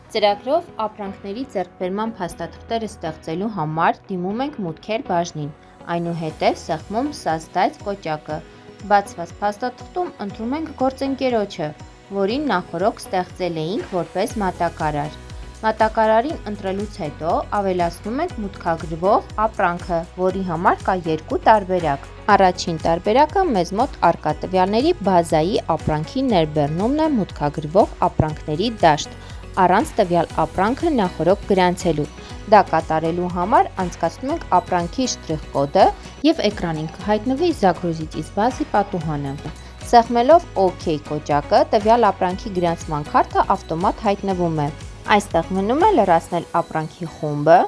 Ծրագրով ապրանքների ձեռքբերման փաստաթղթեր ստեղծելու համար դիմում ենք մուտքեր բաժնին, այնուհետև սեղմում «Создать» կոճակը։ Բացված փաստաթղթում ընտրում ենք գործընկերոջը, որին նախօրոք ստեղծել էինք որպես մատակարար։ Մատակարարին ընտրելուց հետո ավելացնում ենք մուտքագրվող ապրանքը, որի համար կա երկու տարբերակ։ Առաջին տարբերակը մեզ մոտ առկա տվյալների բազայի ապրանքի ներբեռնումն է մուտքագրվող ապրանքների դաշտ, առանց տվյալ ապրանքը նախօրոք գրանցելու։ Դա կատարելու համար անցկացնում ենք ապրանքի շտրիխ-կոդը և էկրանին կհայտնվի «Загрузить из базы» պատուհանը։ Սեղմելով «OK» կոճակը, տվյալ ապրանքի գրանցման քարտը ավտոմատ հայտնվում է։ Այստեղ մնում է լրացնել ապրանքի խումբը,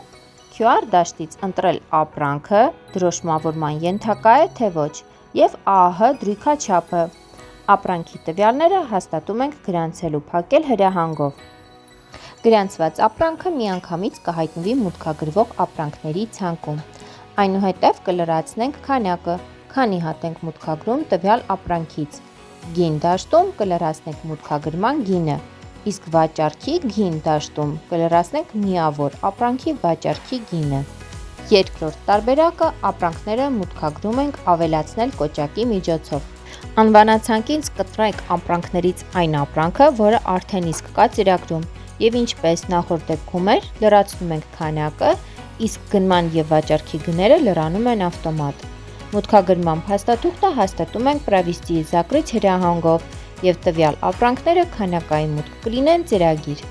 QR դաշտից ընտրել ապրանքը, դրոշմավորման ենթակա է թե ոչ, և ԱԱՀ դրույքաչափը։ Ապրանքի տվյալները հաստատում ենք գրանցելու փակել հրահանգով։ Գրանցված ապրանքը միանգամից կհայտնվի մուտքագրվող ապրանքների ցանկում։ Այնուհետև կլրացնենք քանակը, քանի հատ ենք մուտքագրում տվյալ ապրանքից։ Գին դաշտում կլրացնենք մուտքագրման գինը, իսկ վաճառքի գին դաշտում կլրացնենք միավոր ապրանքի վաճառքի գինը։ Երկրորդ տարբերակը ապրանքները մուտքագրում ենք ավելացնել կոճակի միջոցով։ Անվանացանկից կտրենք ապրանքներից այն ապրանքը, որը արդեն իսկ կա ծրագրում, և ինչպես նախորդ դեպքում էր, լրացնում ենք քանակը, իսկ գնման և վաճառքի գները լրանում են ավտոմատ։ Մուտքագրման փաստաթուղթը հաստատում ենք «Провести закрыть» հրահանգով, և տվյալ ապրանքները քանակային մուտք կլինեն ծրագիր։